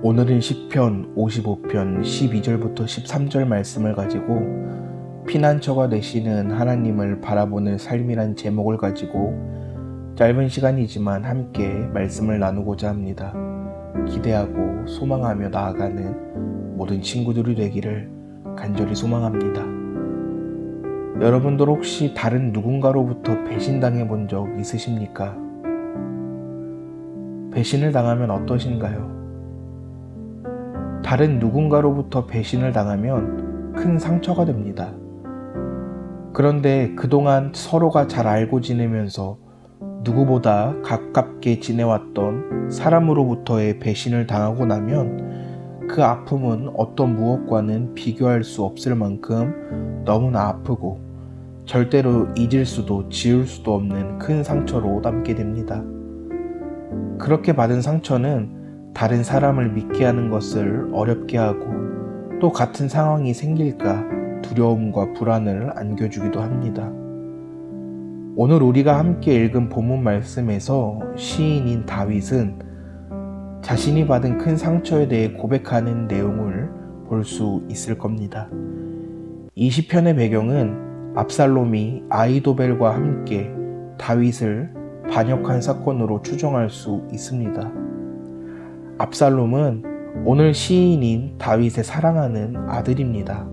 오늘은 시편 55편 12절부터 13절 말씀을 가지고 피난처가 되시는 하나님을 바라보는 삶이란 제목을 가지고 짧은 시간이지만 함께 말씀을 나누고자 합니다. 기대하고 소망하며 나아가는 모든 친구들이 되기를 간절히 소망합니다. 여러분들 혹시 다른 누군가로부터 배신당해 본 적 있으십니까? 배신을 당하면 어떠신가요? 다른 누군가로부터 배신을 당하면 큰 상처가 됩니다. 그런데 그동안 서로가 잘 알고 지내면서 누구보다 가깝게 지내왔던 사람으로부터의 배신을 당하고 나면 그 아픔은 어떤 무엇과는 비교할 수 없을 만큼 너무나 아프고 절대로 잊을 수도 지울 수도 없는 큰 상처로 남게 됩니다. 그렇게 받은 상처는 다른 사람을 믿게 하는 것을 어렵게 하고 또 같은 상황이 생길까 두려움과 불안을 안겨주기도 합니다. 오늘 우리가 함께 읽은 본문 말씀에서 시인인 다윗은 자신이 받은 큰 상처에 대해 고백하는 내용을 볼 수 있을 겁니다. 이 시편의 배경은 압살롬이 아히도벨과 함께 다윗을 반역한 사건으로 추정할 수 있습니다. 압살롬은 오늘 시인인 다윗의 사랑하는 아들입니다.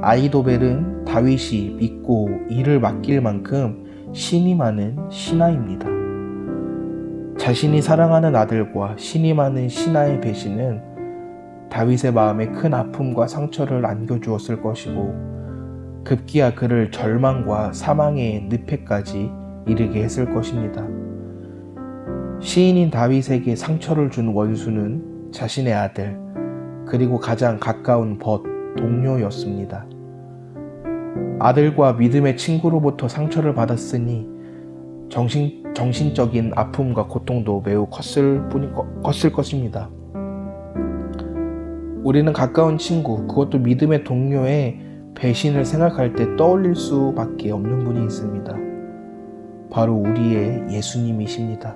아히도벨은 다윗이 믿고 일을 맡길 만큼 신이 많은 신하입니다. 자신이 사랑하는 아들과 신이 많은 신하의 배신은 다윗의 마음에 큰 아픔과 상처를 안겨주었을 것이고 급기야 그를 절망과 사망의 늪에까지 이르게 했을 것입니다. 시인인 다윗에게 상처를 준 원수는 자신의 아들, 그리고 가장 가까운 동료였습니다. 아들과 믿음의 친구로부터 상처를 받았으니 정신적인 아픔과 고통도 매우 컸을 것입니다. 우리는 가까운 친구, 그것도 믿음의 동료의 배신을 생각할 때 떠올릴 수밖에 없는 분이 있습니다. 바로 우리의 예수님이십니다.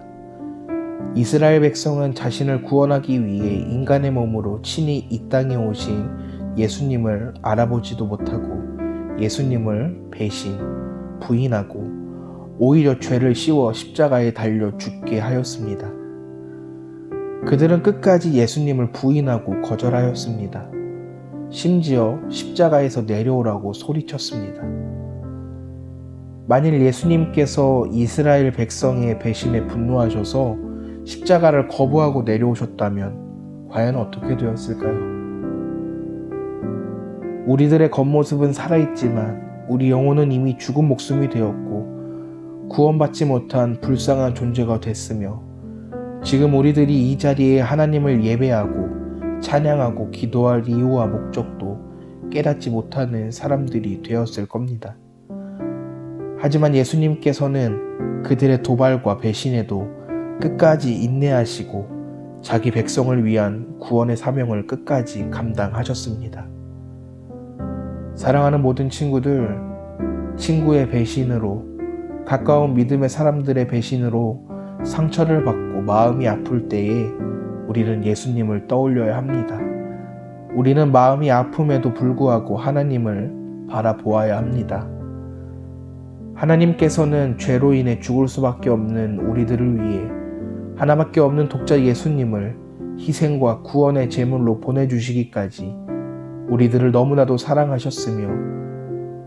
이스라엘 백성은 자신을 구원하기 위해 인간의 몸으로 친히 이 땅에 오신 예수님을 알아보지도 못하고 예수님을 배신, 부인하고 오히려 죄를 씌워 십자가에 달려 죽게 하였습니다. 그들은 끝까지 예수님을 부인하고 거절하였습니다. 심지어 십자가에서 내려오라고 소리쳤습니다. 만일 예수님께서 이스라엘 백성의 배신에 분노하셔서 십자가를 거부하고 내려오셨다면 과연 어떻게 되었을까요? 우리들의 겉모습은 살아있지만 우리 영혼은 이미 죽은 목숨이 되었고 구원받지 못한 불쌍한 존재가 됐으며 지금 우리들이 이 자리에 하나님을 예배하고 찬양하고 기도할 이유와 목적도 깨닫지 못하는 사람들이 되었을 겁니다. 하지만 예수님께서는 그들의 도발과 배신에도 끝까지 인내하시고 자기 백성을 위한 구원의 사명을 끝까지 감당하셨습니다. 사랑하는 모든 친구들, 친구의 배신으로, 가까운 믿음의 사람들의 배신으로 상처를 받고 마음이 아플 때에 우리는 예수님을 떠올려야 합니다. 우리는 마음이 아픔에도 불구하고 하나님을 바라보아야 합니다. 하나님께서는 죄로 인해 죽을 수밖에 없는 우리들을 위해 하나밖에 없는 독자 예수님을 희생과 구원의 제물로 보내주시기까지 우리들을 너무나도 사랑하셨으며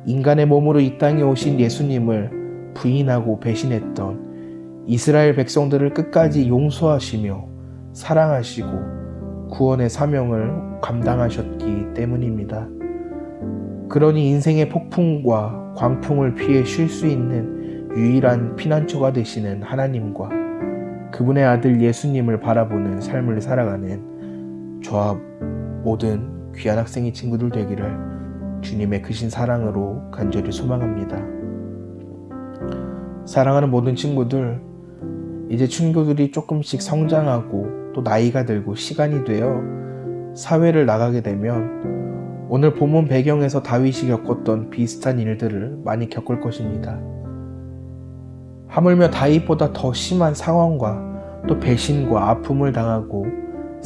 인간의 몸으로 이 땅에 오신 예수님을 부인하고 배신했던 이스라엘 백성들을 끝까지 용서하시며 사랑하시고 구원의 사명을 감당하셨기 때문입니다. 그러니 인생의 폭풍과 광풍을 피해 쉴 수 있는 유일한 피난처가 되시는 하나님과 그분의 아들 예수님을 바라보는 삶을 살아가는 저와 모든 귀한 학생의 친구들 되기를 주님의 크신 사랑으로 간절히 소망합니다. 사랑하는 모든 친구들, 이제 친구들이 조금씩 성장하고 또 나이가 들고 시간이 되어 사회를 나가게 되면 오늘 본문 배경에서 다윗이 겪었던 비슷한 일들을 많이 겪을 것입니다. 하물며 다윗보다 더 심한 상황과 또 배신과 아픔을 당하고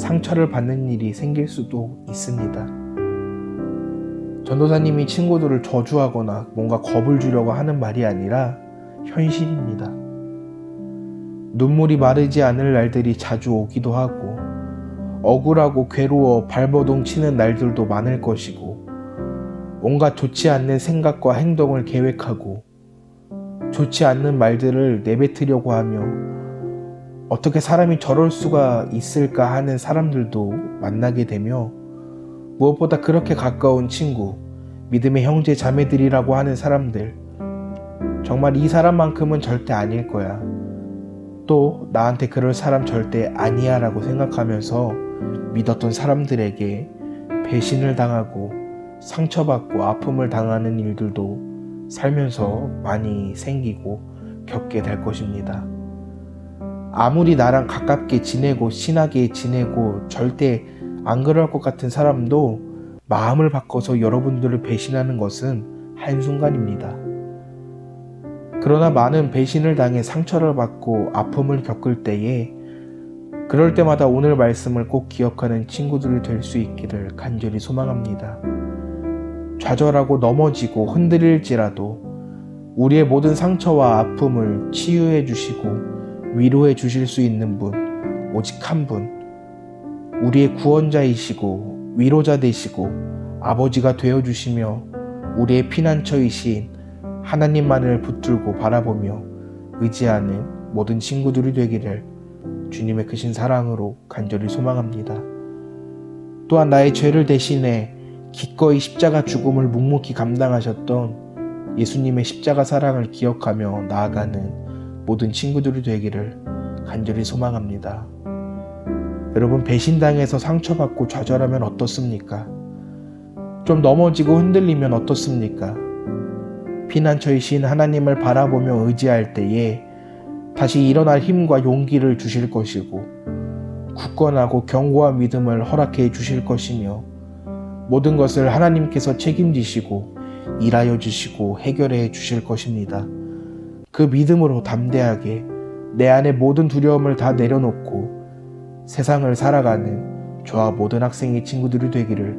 상처를 받는 일이 생길 수도 있습니다. 전도사님이 친구들을 저주하거나 뭔가 겁을 주려고 하는 말이 아니라 현실입니다. 눈물이 마르지 않을 날들이 자주 오기도 하고 억울하고 괴로워 발버둥 치는 날들도 많을 것이고 온갖 좋지 않는 생각과 행동을 계획하고 좋지 않는 말들을 내뱉으려고 하며 어떻게 사람이 저럴 수가 있을까 하는 사람들도 만나게 되며 무엇보다 그렇게 가까운 친구, 믿음의 형제 자매들이라고 하는 사람들, 정말 이 사람만큼은 절대 아닐 거야. 또 나한테 그럴 사람 절대 아니야 라고 생각하면서 믿었던 사람들에게 배신을 당하고 상처받고 아픔을 당하는 일들도 살면서 많이 생기고 겪게 될 것입니다. 아무리 나랑 가깝게 지내고 친하게 지내고 절대 안 그럴 것 같은 사람도 마음을 바꿔서 여러분들을 배신하는 것은 한순간입니다. 그러나 많은 배신을 당해 상처를 받고 아픔을 겪을 때에 그럴 때마다 오늘 말씀을 꼭 기억하는 친구들이 될 수 있기를 간절히 소망합니다. 좌절하고 넘어지고 흔들릴지라도 우리의 모든 상처와 아픔을 치유해 주시고 위로해 주실 수 있는 분, 오직 한 분, 우리의 구원자이시고 위로자 되시고 아버지가 되어주시며 우리의 피난처이신 하나님만을 붙들고 바라보며 의지하는 모든 친구들이 되기를 주님의 크신 사랑으로 간절히 소망합니다. 또한 나의 죄를 대신해 기꺼이 십자가 죽음을 묵묵히 감당하셨던 예수님의 십자가 사랑을 기억하며 나아가는 모든 친구들이 되기를 간절히 소망합니다. 여러분, 배신당해서 상처받고 좌절하면 어떻습니까? 좀 넘어지고 흔들리면 어떻습니까? 피난처이신 하나님을 바라보며 의지할 때에 다시 일어날 힘과 용기를 주실 것이고 굳건하고 견고한 믿음을 허락해 주실 것이며 모든 것을 하나님께서 책임지시고 일하여 주시고 해결해 주실 것입니다. 그 믿음으로 담대하게 내 안의 모든 두려움을 다 내려놓고 세상을 살아가는 저와 모든 학생의 친구들이 되기를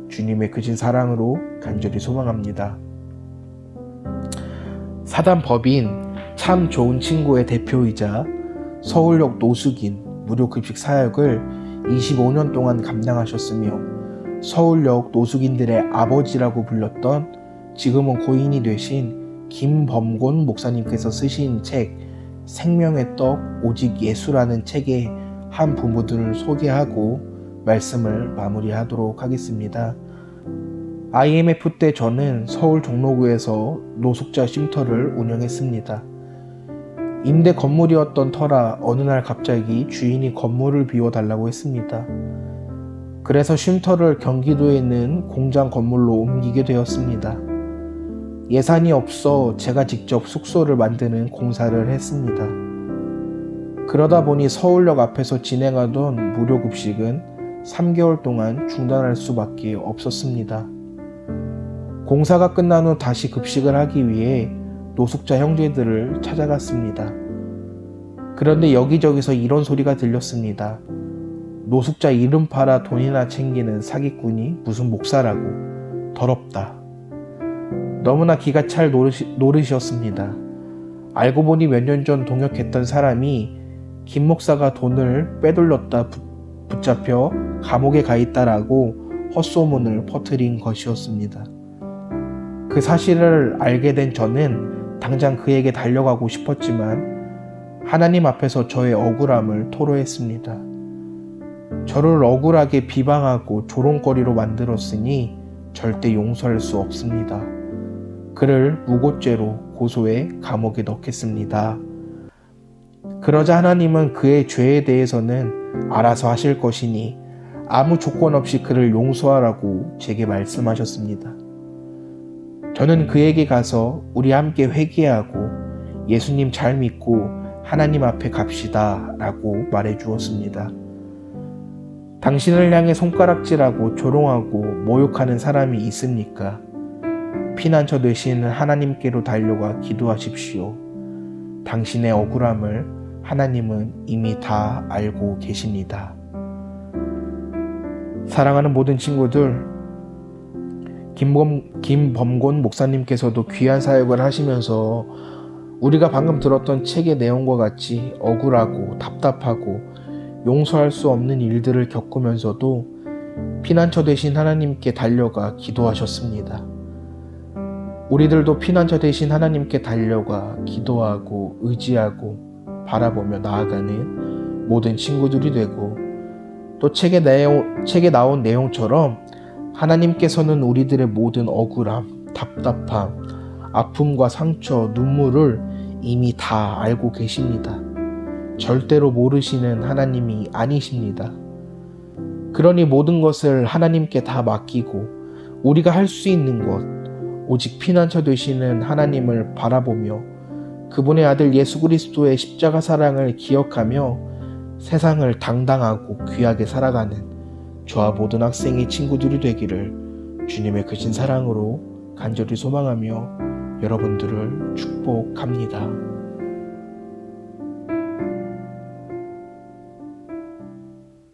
주님의 크신 사랑으로 간절히 소망합니다. 사단법인 참 좋은 친구의 대표이자 서울역 노숙인 무료급식 사역을 25년 동안 감당하셨으며 서울역 노숙인들의 아버지라고 불렸던 지금은 고인이 되신 김범곤 목사님께서 쓰신 책 생명의 떡 오직 예수라는 책의 한 부분을 소개하고 말씀을 마무리하도록 하겠습니다. IMF 때 저는 서울 종로구에서 노숙자 쉼터를 운영했습니다. 임대 건물이었던 터라 어느 날 갑자기 주인이 건물을 비워달라고 했습니다. 그래서 쉼터를 경기도에 있는 공장 건물로 옮기게 되었습니다. 예산이 없어 제가 직접 숙소를 만드는 공사를 했습니다. 그러다 보니 서울역 앞에서 진행하던 무료급식은 3개월 동안 중단할 수밖에 없었습니다. 공사가 끝난 후 다시 급식을 하기 위해 노숙자 형제들을 찾아갔습니다. 그런데 여기저기서 이런 소리가 들렸습니다. 노숙자 이름 팔아 돈이나 챙기는 사기꾼이 무슨 목사라고, 더럽다. 너무나 기가 찰 노릇이었습니다. 알고 보니 몇 년 전 동역했던 사람이 김 목사가 돈을 빼돌렸다 붙잡혀 감옥에 가 있다라고 헛소문을 퍼뜨린 것이었습니다. 그 사실을 알게 된 저는 당장 그에게 달려가고 싶었지만 하나님 앞에서 저의 억울함을 토로했습니다. 저를 억울하게 비방하고 조롱거리로 만들었으니 절대 용서할 수 없습니다. 그를 무고죄로 고소해 감옥에 넣겠습니다. 그러자 하나님은 그의 죄에 대해서는 알아서 하실 것이니 아무 조건 없이 그를 용서하라고 제게 말씀하셨습니다. 저는 그에게 가서 우리 함께 회개하고 예수님 잘 믿고 하나님 앞에 갑시다 라고 말해 주었습니다. 당신을 향해 손가락질하고 조롱하고 모욕하는 사람이 있습니까? 피난처 되시는 하나님께로 달려가 기도하십시오. 당신의 억울함을 하나님은 이미 다 알고 계십니다. 사랑하는 모든 친구들, 김범곤 목사님께서도 귀한 사역을 하시면서 우리가 방금 들었던 책의 내용과 같이 억울하고 답답하고 용서할 수 없는 일들을 겪으면서도 피난처 되신 하나님께 달려가 기도하셨습니다. 우리들도 피난처 되신 하나님께 달려가 기도하고 의지하고 바라보며 나아가는 모든 친구들이 되고, 또 책에 나온 내용처럼 하나님께서는 우리들의 모든 억울함, 답답함, 아픔과 상처, 눈물을 이미 다 알고 계십니다. 절대로 모르시는 하나님이 아니십니다. 그러니 모든 것을 하나님께 다 맡기고 우리가 할 수 있는 것, 오직 피난처 되시는 하나님을 바라보며 그분의 아들 예수 그리스도의 십자가 사랑을 기억하며 세상을 당당하고 귀하게 살아가는 저와 모든 학생의 친구들이 되기를 주님의 크신 사랑으로 간절히 소망하며 여러분들을 축복합니다.